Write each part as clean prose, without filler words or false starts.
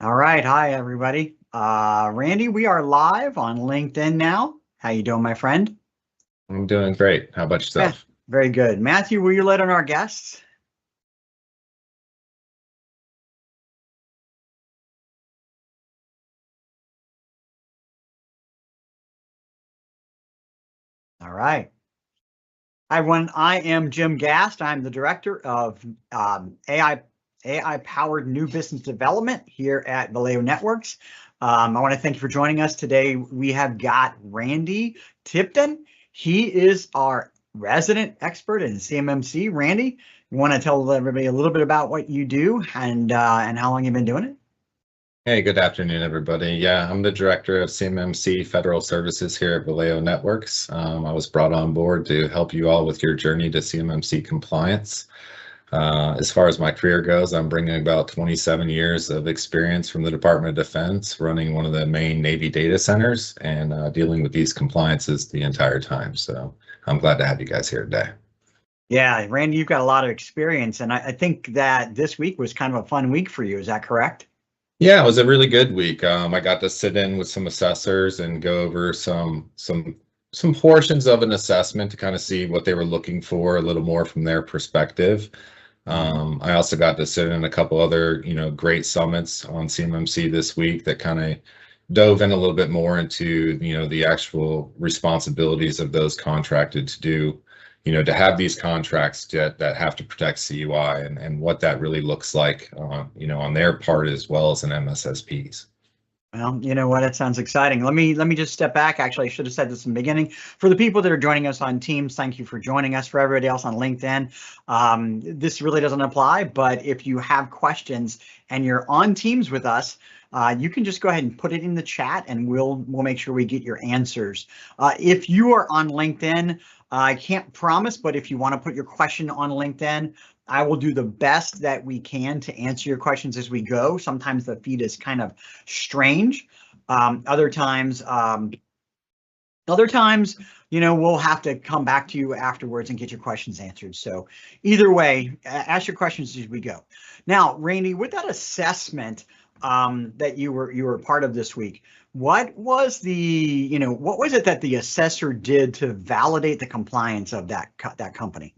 All right. Hi, everybody. Randy, we are live on LinkedIn now. How you doing, my friend? I'm doing great. How about Yeah, yourself? very good. Matthew, will you let on our guests? All right. Hi, everyone. I am Jim Gast. I'm the director of AI powered new business development here at Vallejo Networks. I want to thank you for joining us today. We have got Randy Tipton. He is our resident expert in CMMC. Randy, you want to tell everybody a little bit about what you do and how long you've been doing it? Hey, good afternoon, everybody. Yeah, I'm the director of CMMC Federal Services here at Vallejo Networks. I was brought on board to help you all with your journey to CMMC compliance. As far as my career goes, I'm bringing about 27 years of experience from the Department of Defense, running one of the main Navy data centers and dealing with these compliances the entire time. So I'm glad to have you guys here today. Yeah, Randy, you've got a lot of experience, and I think that this week was kind of a fun week for you. Is that correct? Yeah, it was a really good week. I got to sit in with some assessors and go over some portions of an assessment to kind of see what they were looking for a little more from their perspective. I also got to sit in a couple other, great summits on CMMC this week that kind of dove in a little bit more into, the actual responsibilities of those contracted to do, to have these contracts that have to protect CUI and what that really looks like, on their part as well as an MSSP's. Well, you know what? It sounds exciting. Let me just step back. Actually, I should have said this in the beginning. For the people that are joining us on Teams, thank you for joining us. For everybody else on LinkedIn, this really doesn't apply. But if you have questions and you're on Teams with us, you can just go ahead and put it in the chat, and we'll make sure we get your answers. If you are on LinkedIn, I can't promise, but if you want to put your question on LinkedIn, I will do the best that we can to answer your questions as we go. Sometimes the feed is kind of strange. Other times, we'll have to come back to you afterwards and get your questions answered. So either way, ask your questions as we go. Now, Randy, with that assessment that you were part of this week, what was it that the assessor did to validate the compliance of that company?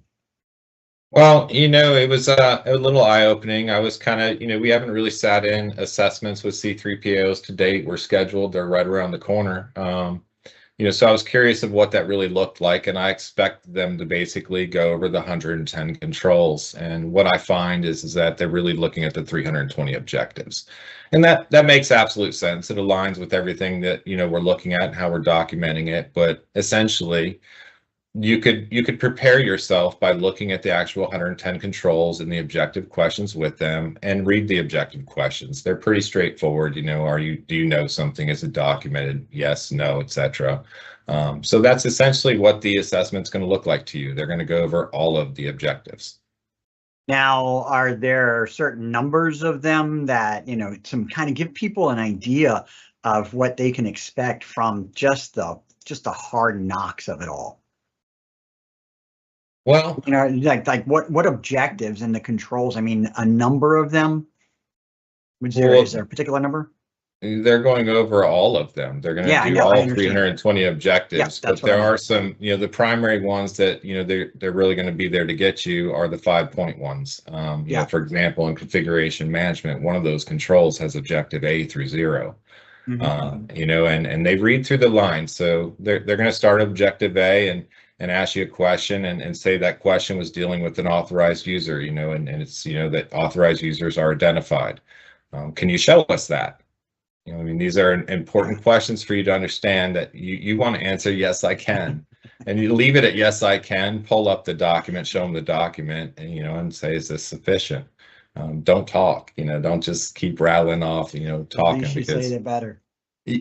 Well, it was a little eye-opening. I was kind of, we haven't really sat in assessments with C3POs to date. We're scheduled. They're right around the corner. So I was curious of what that really looked like, and I expect them to basically go over the 110 controls. And what I find is that they're really looking at the 320 objectives. And that makes absolute sense. It aligns with everything that, we're looking at and how we're documenting it. But essentially, you could prepare yourself by looking at the actual 110 controls and the objective questions with them and read the objective questions. They're pretty straightforward. Do you know something? Is it documented? Yes, no, etc. So that's essentially what the assessment's going to look like to you. They're going to go over all of the objectives. Now, are there certain numbers of them that, to kind of give people an idea of what they can expect from just the hard knocks of it all? Well, Like what objectives and the controls? I mean, a number of them. Is there a particular number? they're going over all of them. They're going to Yeah, I do know. I all understand. 320 Yeah, objectives, that's but what I there meant. are some, the primary ones that, they're really going to be there to get you are the 5-point ones. Yeah. For example, in configuration management, one of those controls has objective A through 0. And they read through the lines. So they're going to start objective A and ask you a question and say that question was dealing with an authorized user, and it's, that authorized users are identified. Can you show us that? I mean, these are important questions for you to understand that you want to answer, yes, I can. And you leave it at yes, I can, pull up the document, show them the document, and say, is this sufficient? Don't talk, don't just keep rattling off, talking Say because it better.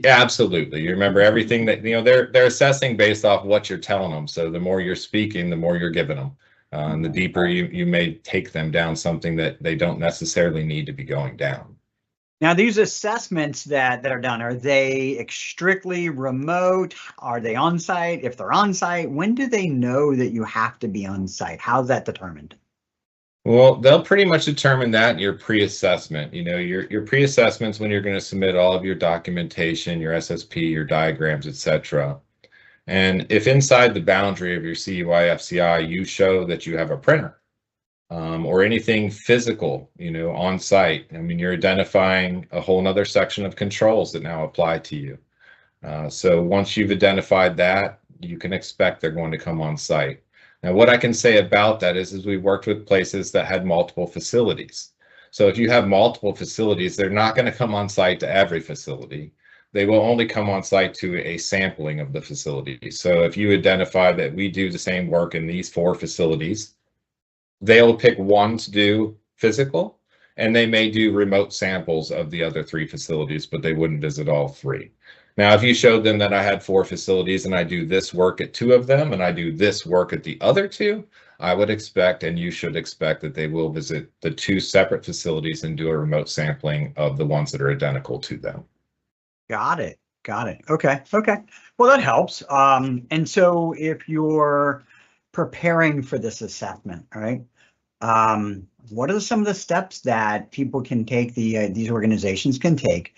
absolutely. You remember everything that, they're assessing based off what you're telling them. So the more you're speaking, the more you're giving them. And the deeper you may take them down something that they don't necessarily need to be going down. Now, these assessments that are done, are they strictly remote? Are they on site? If they're on site, when do they know that you have to be on site? How's that determined? Well, they'll pretty much determine that in your pre-assessment. Your pre-assessments when you're going to submit all of your documentation, your SSP, your diagrams, etc. And if inside the boundary of your CUI FCI, you show that you have a printer or anything physical, on site, I mean, you're identifying a whole nother section of controls that now apply to you. So once you've identified that, you can expect they're going to come on site. Now, what I can say about that is we worked with places that had multiple facilities. So if you have multiple facilities, they're not going to come on site to every facility. They will only come on site to a sampling of the facility. So if you identify that we do the same work in these 4 facilities, they'll pick one to do physical, and they may do remote samples of the other 3 facilities, but they wouldn't visit all 3. Now, if you showed them that I had 4 facilities and I do this work at 2 of them and I do this work at the other 2, I would expect, and you should expect, that they will visit the 2 separate facilities and do a remote sampling of the ones that are identical to them. Got it. Got it. Okay. Okay. Well, that helps. And so if you're preparing for this assessment, all right, what are some of the steps that people can take, these organizations can take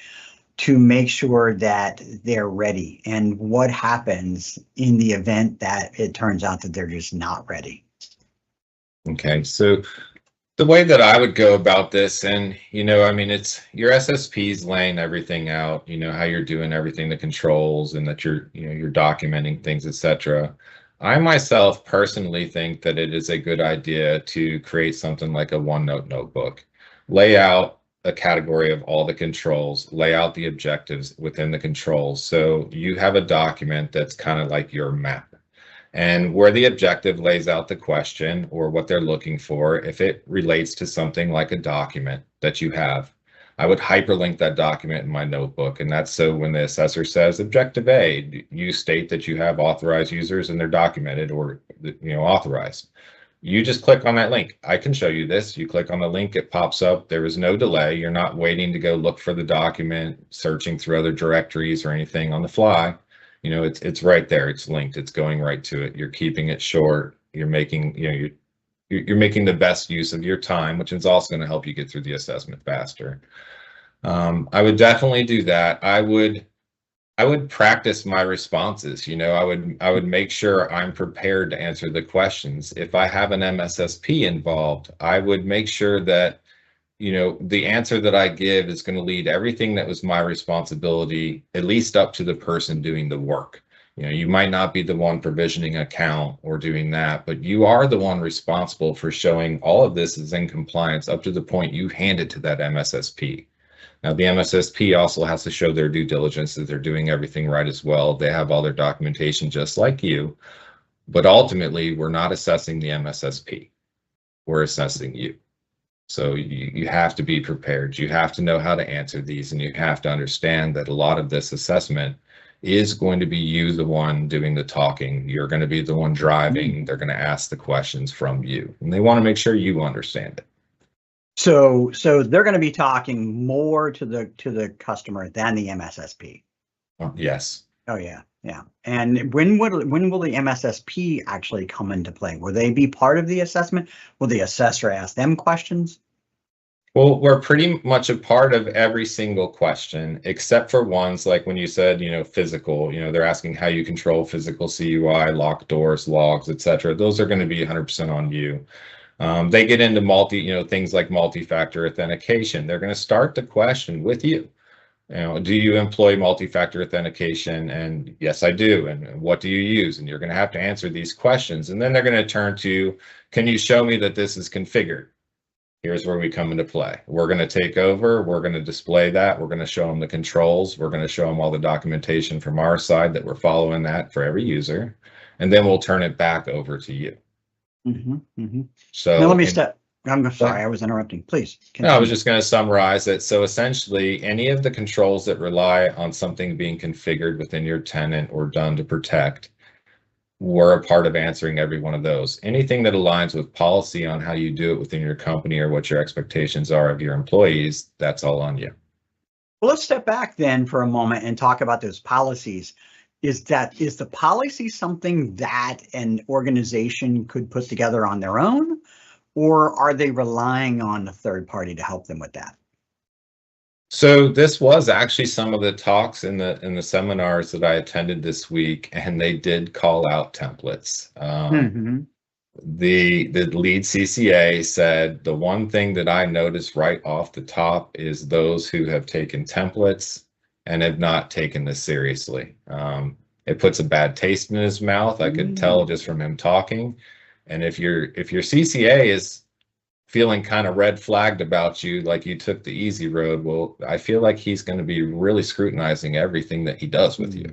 to make sure that they're ready? And what happens in the event that it turns out that they're just not ready? Okay, so the way that I would go about this, and I mean, it's your SSPs laying everything out, how you're doing everything, the controls, and that you're documenting things, etc. I myself personally think that it is a good idea to create something like a OneNote notebook, lay out a category of all the controls, lay out the objectives within the controls. So you have a document that's kind of like your map. And where the objective lays out the question or what they're looking for, if it relates to something like a document that you have, I would hyperlink that document in my notebook. And that's so when the assessor says objective A, you state that you have authorized users and they're documented or authorized. You just click on that link. I can show you this. You click on the link, it pops up. There is no delay. You're not waiting to go look for the document, searching through other directories or anything on the fly. It's right there. It's linked. It's going right to it. You're keeping it short. You're making, you're making the best use of your time, which is also going to help you get through the assessment faster. I would definitely do that. I would practice my responses. I would make sure I'm prepared to answer the questions. If I have an MSSP involved, I would make sure that the answer that I give is going to lead everything that was my responsibility, at least up to the person doing the work. You might not be the one provisioning account or doing that, but you are the one responsible for showing all of this is in compliance up to the point you hand it to that MSSP. Now, the MSSP also has to show their due diligence that they're doing everything right as well. They have all their documentation just like you, but ultimately we're not assessing the MSSP. We're assessing you. So you have to be prepared. You have to know how to answer these, and you have to understand that a lot of this assessment is going to be you, the one doing the talking. You're going to be the one driving. They're going to ask the questions from you, and they want to make sure you understand it. So they're going to be talking more to the customer than the MSSP. Yes. Oh yeah, yeah. And when will the MSSP actually come into play? Will they be part of the assessment? Will the assessor ask them questions? Well, we're pretty much a part of every single question, except for ones like when you said, physical, they're asking how you control physical CUI, lock doors, logs, etc. Those are going to be 100% on you. They get into things like multi-factor authentication. They're going to start the question with you. Do you employ multi-factor authentication? And yes, I do. And what do you use? And you're going to have to answer these questions. And then they're going to turn to, can you show me that this is configured? Here's where we come into play. We're going to take over. We're going to display that. We're going to show them the controls. We're going to show them all the documentation from our side that we're following that for every user. And then we'll turn it back over to you. Mm-hmm, mm-hmm. So now let me step. I'm sorry, I was interrupting. Please continue. No, I was just going to summarize it. So essentially, any of the controls that rely on something being configured within your tenant or done to protect, we're a part of answering every one of those. Anything that aligns with policy on how you do it within your company or what your expectations are of your employees, that's all on you. Well, let's step back then for a moment and talk about those policies. Is the policy something that an organization could put together on their own? or are they relying on a third party to help them with that? So this was actually some of the talks in the seminars that I attended this week, and they did call out templates. Mm-hmm. The lead CCA said the one thing that I noticed right off the top is those who have taken templates and have not taken this seriously. It puts a bad taste in his mouth. I could tell just from him talking. And if your CCA is feeling kind of red flagged about you, like you took the easy road, well, I feel like he's going to be really scrutinizing everything that he does with you.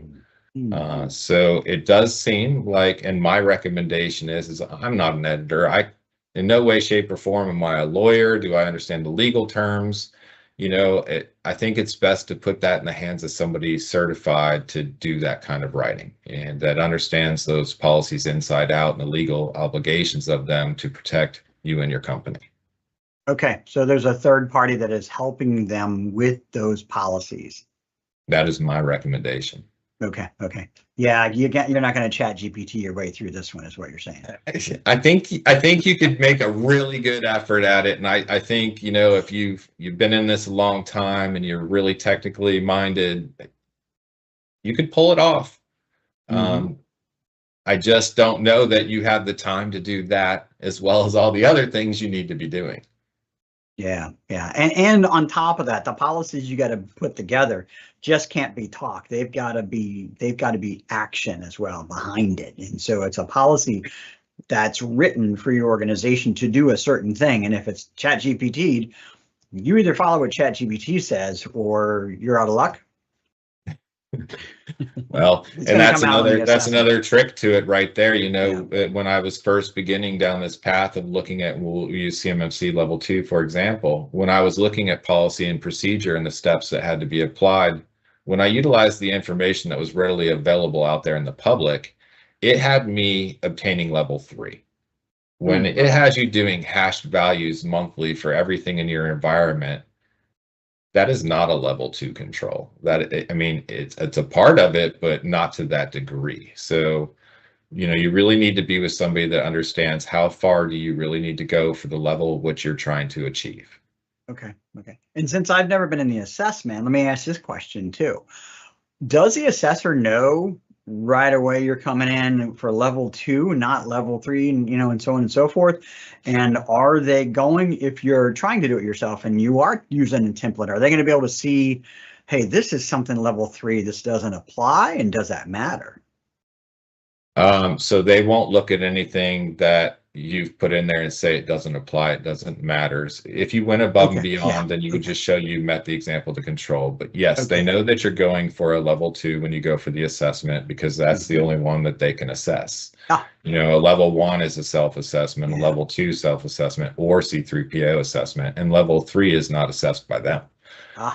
So it does seem like, and my recommendation is I'm not an editor. In no way, shape, or form am I a lawyer. Do I understand the legal terms? I think it's best to put that in the hands of somebody certified to do that kind of writing and that understands those policies inside out and the legal obligations of them to protect you and your company. Okay, so there's a third party that is helping them with those policies. That is my recommendation. Okay. Yeah, you're not going to chat GPT your way through this one, is what you're saying. I think you could make a really good effort at it, and I think if you've been in this a long time and you're really technically minded, you could pull it off. I just don't know that you have the time to do that as well as all the other things you need to be doing. Yeah. And on top of that, the policies you got to put together just can't be talk. They've got to be action as well behind it. And so it's a policy that's written for your organization to do a certain thing. And if it's ChatGPT, you either follow what ChatGPT says or you're out of luck. Well, and that's another trick to it right there. When I was first beginning down this path of looking at, we'll use CMMC level 2, for example, when I was looking at policy and procedure and the steps that had to be applied, when I utilized the information that was readily available out there in the public, it had me obtaining level 3. When it has you doing hashed values monthly for everything in your environment, that is not a level 2 control. It's a part of it, but not to that degree. So, you really need to be with somebody that understands how far do you really need to go for the level of what you're trying to achieve. Okay. And since I've never been in the assessment, let me ask this question too. Does the assessor know right away you're coming in for level 2, not level 3, and so on and so forth? And are they going, if you're trying to do it yourself and you are using a template, are they going to be able to see, hey, this is something level 3, this doesn't apply, and does that matter? So they won't look at anything that you've put in there and say it doesn't apply, it doesn't matter. If you went above and beyond, then you would just show you met the example to control. But yes, they know that you're going for a level 2 when you go for the assessment, because that's the only one that they can assess. A level 1 is a self-assessment, a level 2 self-assessment, or C3PO assessment, and level 3 is not assessed by them.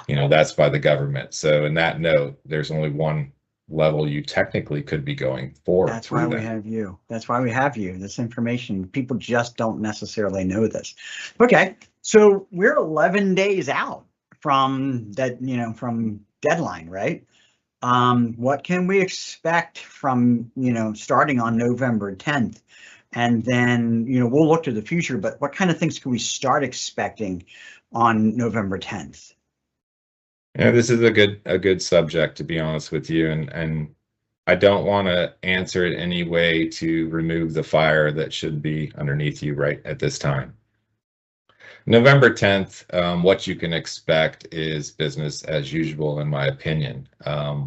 That's by the government. So in that note, there's only one level you technically could be going for. That's why we have you. This information, people just don't necessarily know this. Okay, so we're 11 days out from that, from deadline, right? What can we expect from, starting on November 10th? And then, we'll look to the future, but what kind of things can we start expecting on November 10th? Yeah, this is a good subject, to be honest with you, and I don't want to answer it any way to remove the fire that should be underneath you right at this time. November 10th, what you can expect is business as usual, in my opinion.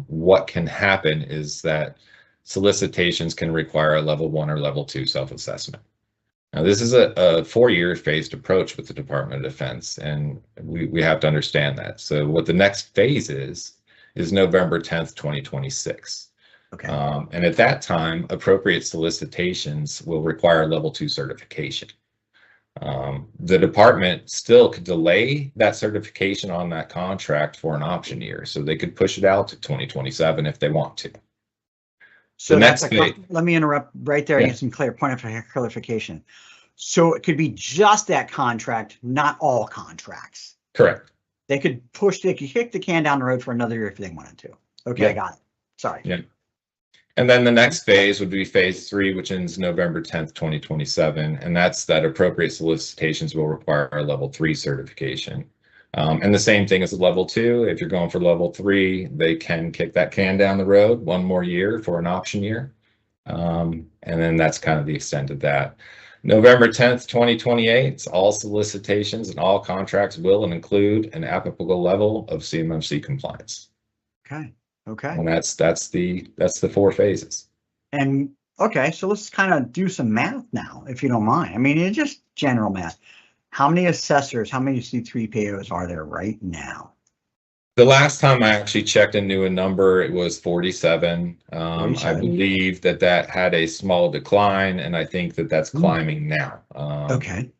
What can happen is that solicitations can require a level 1 or level 2 self-assessment. Now, this is a 4-year phased approach with the Department of Defense, and we have to understand that. So what the next phase is November 10th, 2026. Okay. And at that time, appropriate solicitations will require level 2 certification. The department still could delay that certification on that contract for an option year, so they could push it out to 2027 if they want to. So let me interrupt right there and get some point of clarification. So it could be just that contract, not all contracts. Correct. They could kick the can down the road for another year if they wanted to. Okay, I got it. Sorry. Yeah. And then the next phase would be phase 3, which ends November 10th, 2027. And that's that appropriate solicitations will require a level 3 certification. And the same thing as a level 2. If you're going for level 3, they can kick that can down the road one more year for an option year. And then that's kind of the extent of that. November 10th, 2028, all solicitations and all contracts will include an applicable level of CMMC compliance. Okay. Okay. And that's the 4 phases. And okay, so let's kind of do some math now, if you don't mind. I mean, it's just general math. How many assessors, how many C3POs are there right now? The last time I actually checked and knew a number, it was 47. 47. I believe that had a small decline, and I think that's climbing now. Okay.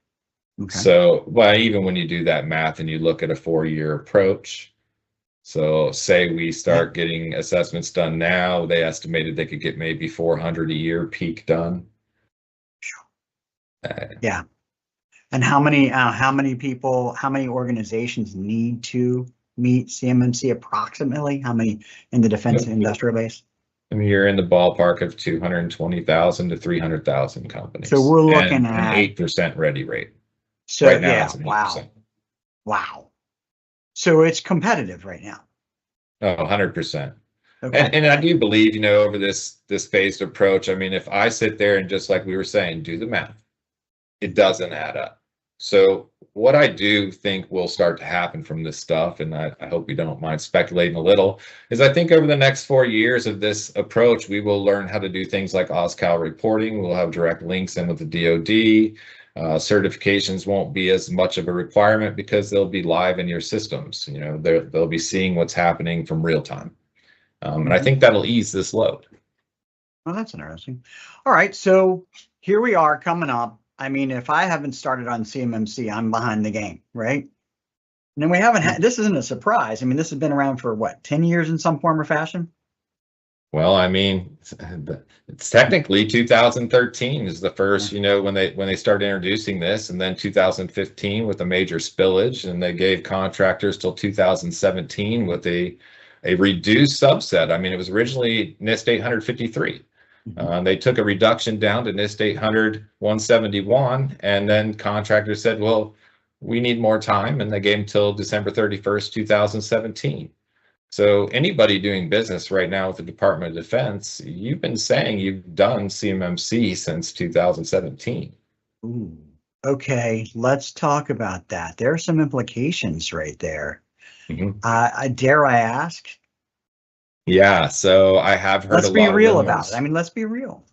So, well, even when you do that math and you look at a 4-year approach, so say we start getting assessments done now, they estimated they could get maybe 400 a year peak done. Yeah. And how many people, how many organizations need to meet CMMC approximately? How many in the defense and industrial base? I mean, you're in the ballpark of 220,000 to 300,000 companies. So we're looking at an 8% ready rate. So right now, yeah, it's an 8%. Wow. So it's competitive right now. Oh, 100%. Okay. And I do believe, over this phased approach, I mean, if I sit there and just like we were saying, do the math, it doesn't add up. So what I do think will start to happen from this stuff, and I hope you don't mind speculating a little, is I think over the next 4 years of this approach, we will learn how to do things like OSCAL reporting. We'll have direct links in with the DoD. Certifications won't be as much of a requirement because they'll be live in your systems. They'll be seeing what's happening from real time. And I think that'll ease this load. Well, that's interesting. All right, so here we are coming up. I mean, if I haven't started on CMMC, I'm behind the game, right? And then we haven't had, this isn't a surprise. I mean, this has been around for what, 10 years in some form or fashion? Well, I mean, it's technically 2013 is the first, when they started introducing this, and then 2015 with a major spillage, and they gave contractors till 2017 with a reduced subset. I mean, it was originally NIST 853. They took a reduction down to NIST 800 171, and then contractors said, well, we need more time, and they gave them till December 31st, 2017. So anybody doing business right now with the Department of Defense, you've been saying you've done CMMC since 2017. Ooh, okay, let's talk about that. There are some implications right there. Dare I ask? Yeah, so I have heard let's be real about it. I mean, let's be real.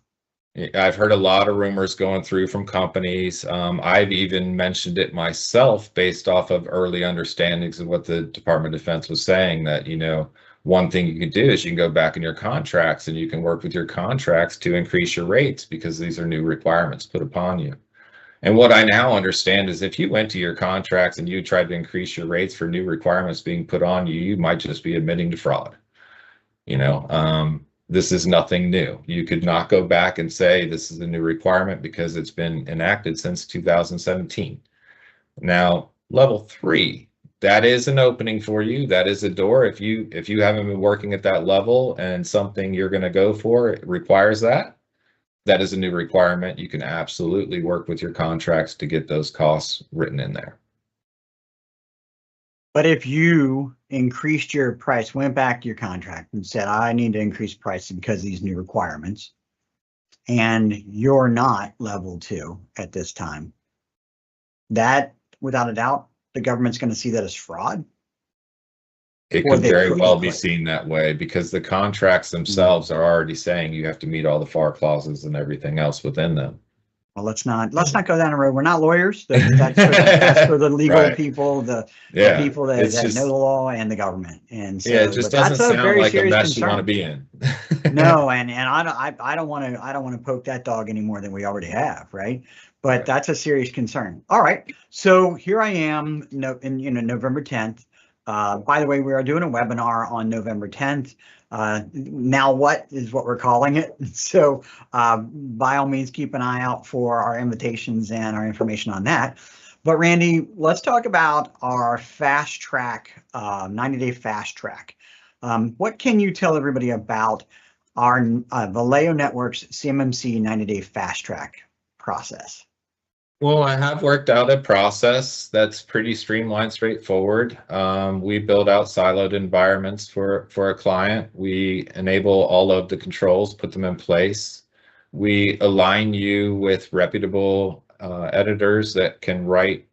I've heard a lot of rumors going through from companies. I've even mentioned it myself based off of early understandings of what the Department of Defense was saying, that, one thing you can do is you can go back in your contracts and you can work with your contracts to increase your rates because these are new requirements put upon you. And what I now understand is if you went to your contracts and you tried to increase your rates for new requirements being put on you, you might just be admitting to fraud. This is nothing new. You could not go back and say this is a new requirement because it's been enacted since 2017. Now, level 3, that is an opening for you. That is a door. If you haven't been working at that level and something you're going to go for it requires that is a new requirement. You can absolutely work with your contracts to get those costs written in there. But if you increased your price, went back to your contract and said, I need to increase price because of these new requirements, and you're not level 2 at this time, that, without a doubt, the government's going to see that as fraud? It could very well be seen that way because the contracts themselves are already saying you have to meet all the FAR clauses and everything else within them. Well, let's not go down the road. We're not lawyers. That's for the legal people, the people that know the law and the government. And so, it just doesn't sound like a mess you want to be in. No, and I don't want to poke that dog any more than we already have, right? But that's a serious concern. All right, so here I am, November 10th. By the way, we are doing a webinar on November 10th. Now what is what we're calling it. So by all means, keep an eye out for our invitations and our information on that. But Randy, let's talk about our fast track, 90-day fast track. What can you tell everybody about our Vallejo Network's CMMC 90-day fast track process? Well, I have worked out a process that's pretty streamlined, straightforward. We build out siloed environments for a client. We enable all of the controls, put them in place. We align you with reputable editors that can write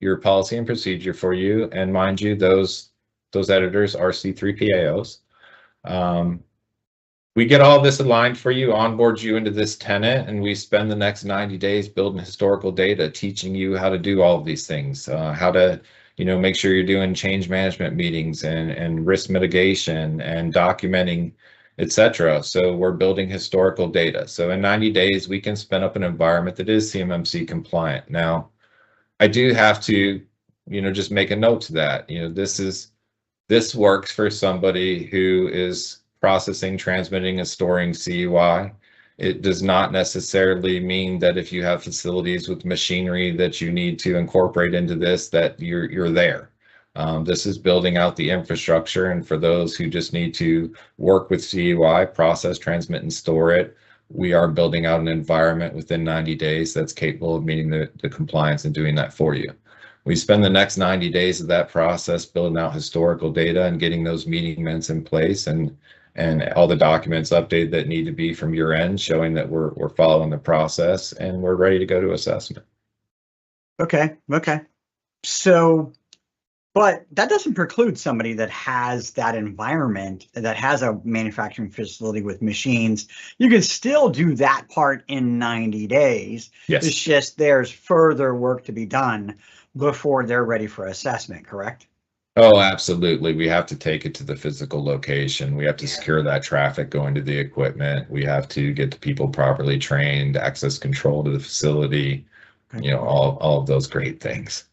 your policy and procedure for you. And mind you, those editors are C3PAOs. We get all this aligned for you, onboard you into this tenant, and we spend the next 90 days building historical data, teaching you how to do all of these things, how to, make sure you're doing change management meetings and risk mitigation and documenting, etc. So we're building historical data. So in 90 days, we can spin up an environment that is CMMC compliant. Now, I do have to, just make a note to that. This works for somebody who is processing, transmitting, and storing CUI. It does not necessarily mean that if you have facilities with machinery that you need to incorporate into this, that you're there. This is building out the infrastructure, and for those who just need to work with CUI, process, transmit, and store it, we are building out an environment within 90 days that's capable of meeting the compliance and doing that for you. We spend the next 90 days of that process building out historical data and getting those meeting minutes in place and all the documents updated that need to be from your end, showing that we're following the process and we're ready to go to assessment. Okay. So, but that doesn't preclude somebody that has that environment, that has a manufacturing facility with machines. You can still do that part in 90 days. Yes. It's just there's further work to be done before they're ready for assessment, correct? Oh, absolutely. We have to take it to the physical location. We have to secure that traffic going to the equipment. We have to get the people properly trained, access control to the facility, Okay. all of those great things.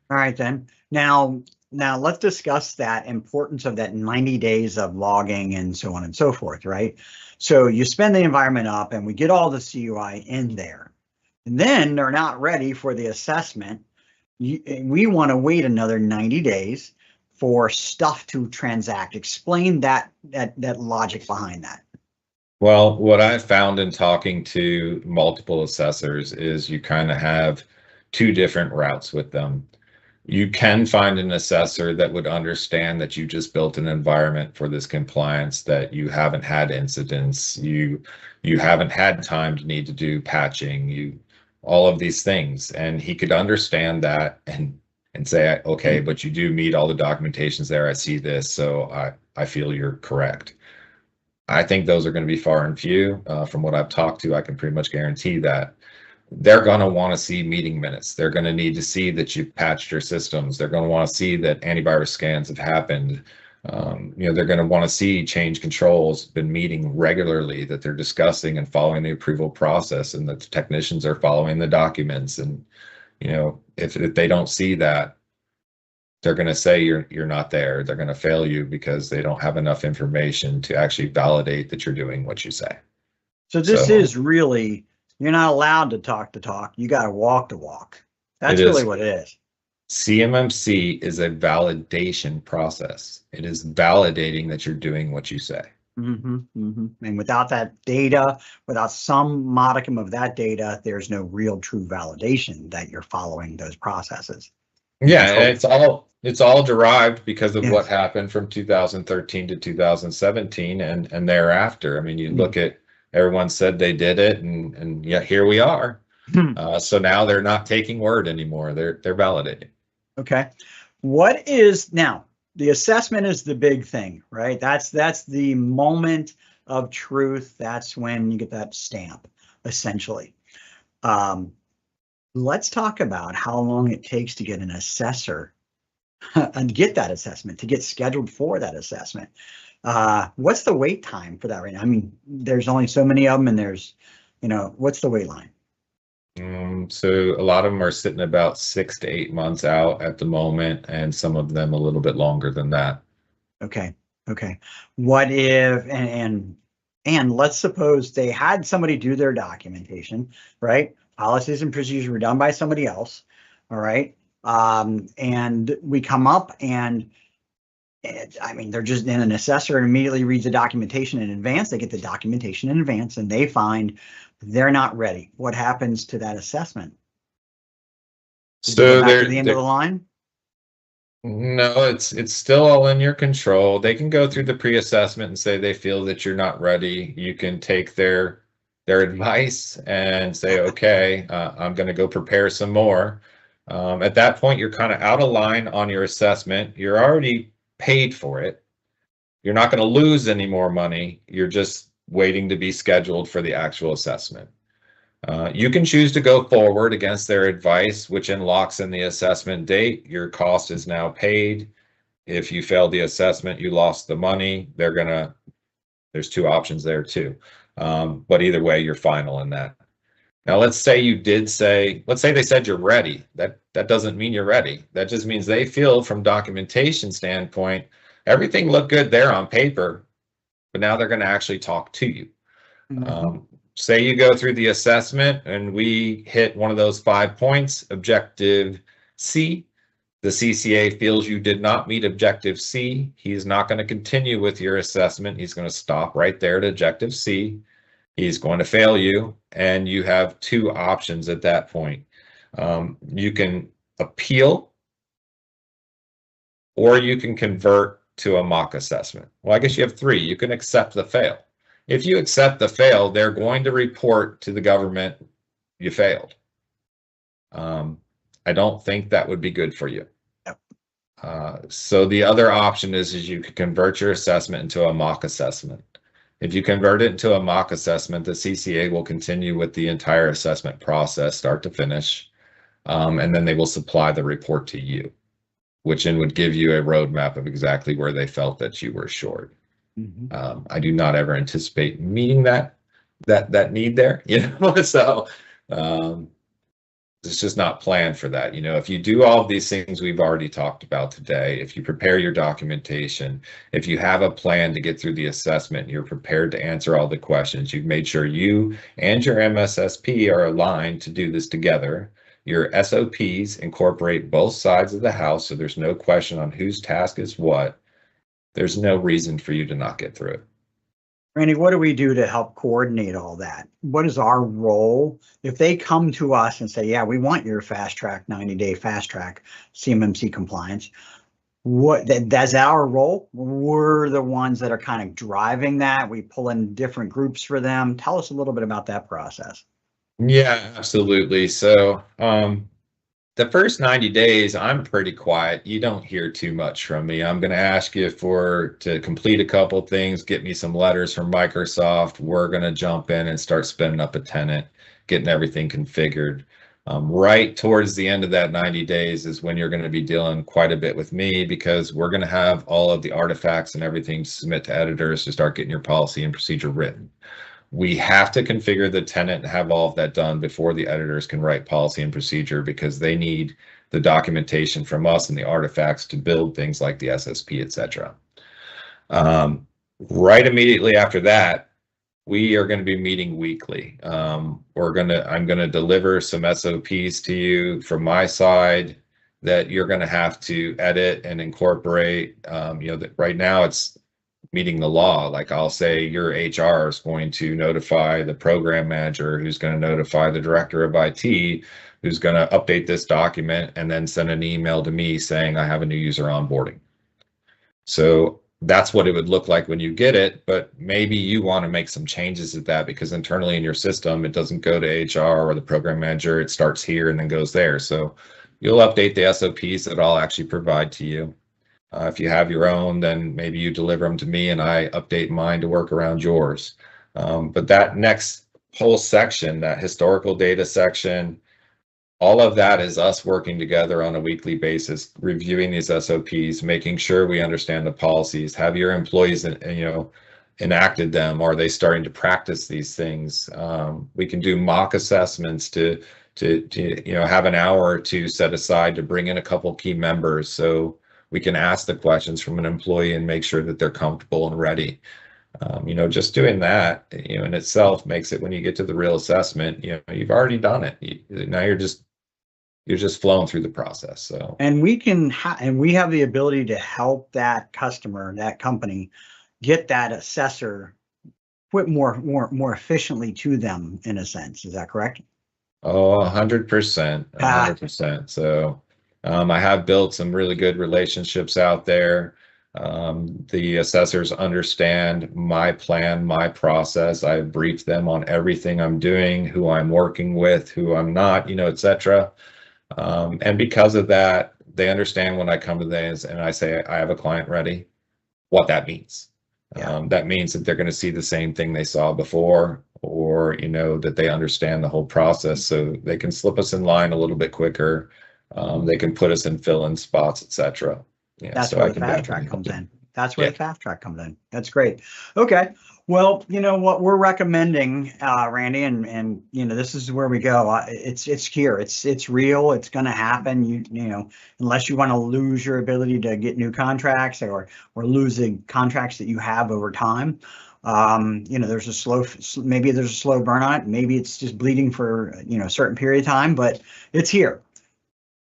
All right, then. Now let's discuss that importance of that 90 days of logging and so on and so forth, right? So you spin the environment up and we get all the CUI in there. And then they're not ready for the assessment. We want to wait another 90 days for stuff to transact. Explain that logic behind that. Well, what I've found in talking to multiple assessors is you kind of have two different routes with them. You can find an assessor that would understand that you just built an environment for this compliance, that you haven't had incidents, you haven't had time to need to do patching, all of these things, and he could understand that and say, okay, but you do meet all the documentations there. I see this, so I feel you're correct. I think those are going to be far and few. From what I've talked to, I can pretty much guarantee that they're going to want to see meeting minutes. They're going to need to see that you've patched your systems. They're going to want to see that antivirus scans have happened. They're going to want to see change controls been meeting regularly, that they're discussing and following the approval process, and that the technicians are following the documents. And if they don't see that, they're going to say you're not there. They're going to fail you because they don't have enough information to actually validate that you're doing what you say. So this is really, you're not allowed to talk the talk. You got to walk the walk. That's really what it is. CMMC is a validation process. It is validating that you're doing what you say. And without that data, without some modicum of that data, there's no real true validation that you're following those processes. Yeah, it's all derived because of what happened from 2013 to 2017 and thereafter. I mean, you look at, everyone said they did it, and yet here we are. So now they're not taking word anymore. They're validating. Okay. What is now? The assessment is the big thing, right? That's the moment of truth. That's when you get that stamp, essentially. Let's talk about how long it takes to get an assessor and get that assessment, to get scheduled for that assessment. What's the wait time for that right now? I mean, there's only so many of them, and there's, what's the wait line? So a lot of them are sitting about 6 to 8 months out at the moment, and some of them a little bit longer than that. Okay. What if, and let's suppose they had somebody do their documentation, right? Policies and procedures were done by somebody else. All right. And we come up and I mean, they're just in an assessor and immediately reads the documentation in advance. They get the documentation in advance and they find they're not ready. What happens to that assessment? Does it go So back to the end of the line? no, it's still all in your control. They can go through the pre-assessment and say they feel that you're not ready. You can take their advice and say, okay, I'm going to go prepare some more. At that point, you're kind of out of line on your assessment. You're already paid for it. You're not going to lose any more money. You're just waiting to be scheduled for the actual assessment. You can choose to go forward against their advice, which unlocks in the assessment date. Your cost is now paid. If you failed the assessment, you lost the money. There's two options there too. But either way, you're final in that. Now, let's say they said you're ready. That doesn't mean you're ready. That just means they feel from documentation standpoint, everything looked good there on paper, but now they're going to actually talk to you. Say you go through the assessment and we hit one of those 5 points, objective C. The CCA feels you did not meet objective C. He's not going to continue with your assessment. He's going to stop right there at objective C. He's going to fail you, and you have two options at that point. You can appeal, or you can convert to a mock assessment. Well, I guess you have three. You can accept the fail. If you accept the fail, they're going to report to the government you failed. I don't think that would be good for you. So the other option is you could convert your assessment into a mock assessment. If you convert it into a mock assessment, the CCA will continue with the entire assessment process, start to finish, and then they will supply the report to you, which then would give you a roadmap of exactly where they felt that you were short. I do not ever anticipate meeting that need there, so it's just not planned for that. If you do all of these things we've already talked about today, if you prepare your documentation, if you have a plan to get through the assessment, you're prepared to answer all the questions, you've made sure you and your MSSP are aligned to do this together. Your SOPs incorporate both sides of the house, so there's no question on whose task is what. There's no reason for you to not get through it. Randy, what do we do to help coordinate all that? What is our role? If they come to us and say, yeah, we want your fast track, 90-day fast track CMMC compliance, that's our role? We're the ones that are kind of driving that. We pull in different groups for them. Tell us a little bit about that process. Yeah, absolutely. So the first 90 days, I'm pretty quiet. You don't hear too much from me. I'm going to ask you to complete a couple things, get me some letters from Microsoft. We're going to jump in and start spinning up a tenant, getting everything configured. Right towards the end of that 90 days is when you're going to be dealing quite a bit with me, because we're going to have all of the artifacts and everything to submit to editors to start getting your policy and procedure written. We have to configure the tenant and have all of that done before the editors can write policy and procedure, because they need the documentation from us and the artifacts to build things like the SSP, etc. Right immediately after that, we are going to be meeting weekly. I'm going to deliver some SOPs to you from my side that you're going to have to edit and incorporate. Right now it's meeting the law. Like, I'll say your HR is going to notify the program manager, who's going to notify the director of IT, who's going to update this document and then send an email to me saying I have a new user onboarding. So that's what it would look like when you get it, but maybe you want to make some changes at that, because internally in your system, it doesn't go to HR or the program manager. It starts here and then goes there. So you'll update the SOPs that I'll actually provide to you. If you have your own, then maybe you deliver them to me and I update mine to work around yours. But that next whole section, that historical data section, all of that is us working together on a weekly basis, reviewing these SOPs, making sure we understand the policies. Have your employees, enacted them? Are they starting to practice these things? We can do mock assessments to have an hour or two set aside to bring in a couple key members, so we can ask the questions from an employee and make sure that they're comfortable and ready. Just doing that, in itself makes it, when you get to the real assessment, you've already done it. Now you're just, you're just flowing through the process. So, and we can and we have the ability to help that customer, that company, get that assessor put more efficiently to them, in a sense. Is that correct? oh, 100%, Ah, 100%. So, I have built some really good relationships out there. The assessors understand my plan, my process. I brief them on everything I'm doing, who I'm working with, who I'm not, etc. And because of that, they understand when I come to them and I say I have a client ready, what that means. yeah, That means that they're going to see the same thing they saw before, or that they understand the whole process, so they can slip us in line a little bit quicker. They can put us in fill-in spots, etc. Yeah, that's so where I the can fast definitely track help comes them. in. That's where Yeah. the fast track comes in. That's great. Okay. Well, you know what we're recommending, Randy, and this is where we go. It's here. It's real. It's going to happen. Unless you want to lose your ability to get new contracts, or losing contracts that you have over time. There's maybe there's a slow burn on it. Maybe it's just bleeding for a certain period of time, but it's here.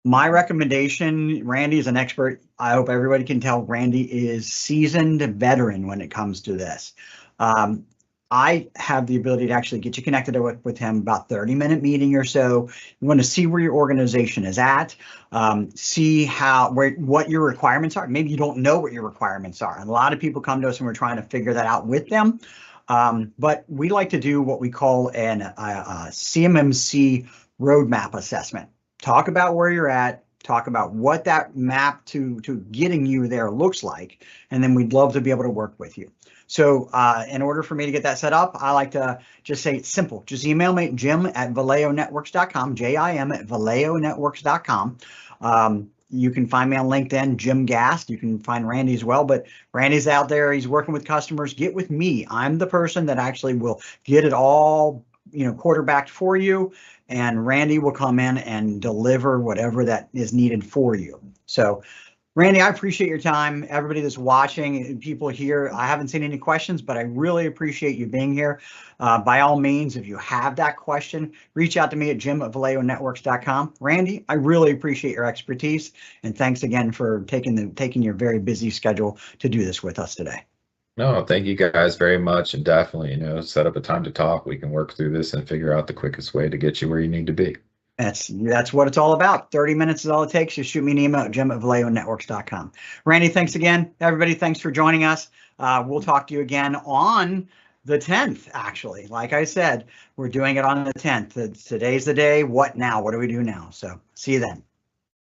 My recommendation, Randy is an expert. I hope everybody can tell Randy is seasoned veteran when it comes to this. I have the ability to actually get you connected with him, about 30-minute meeting or so. You want to see where your organization is at, see what your requirements are. Maybe you don't know what your requirements are. And a lot of people come to us and we're trying to figure that out with them. But we like to do what we call a CMMC roadmap assessment. Talk about where you're at, talk about what that map to getting you there looks like, and then we'd love to be able to work with you. So in order for me to get that set up, I like to just say it's simple. Just email me, jim@valeonetworks.com, jim@valeonetworks.com. You can find me on LinkedIn, Jim Gast. You can find Randy as well, but Randy's out there. He's working with customers. Get with me. I'm the person that actually will get it all quarterbacked for you, and Randy will come in and deliver whatever that is needed for you. So Randy, I appreciate your time. Everybody that's watching, people here, I haven't seen any questions, but I really appreciate you being here. By all means, if you have that question, reach out to me at jim@valeonetworks.com. Randy, I really appreciate your expertise, and thanks again for taking your very busy schedule to do this with us today. No, thank you guys very much, and definitely, set up a time to talk. We can work through this and figure out the quickest way to get you where you need to be. That's what it's all about. 30 minutes is all it takes. Just shoot me an email at jim@valeonetworks.com. Randy, thanks again. Everybody, thanks for joining us. We'll talk to you again on the 10th, actually. Like I said, we're doing it on the 10th. Today's the day. What now? What do we do now? So see you then.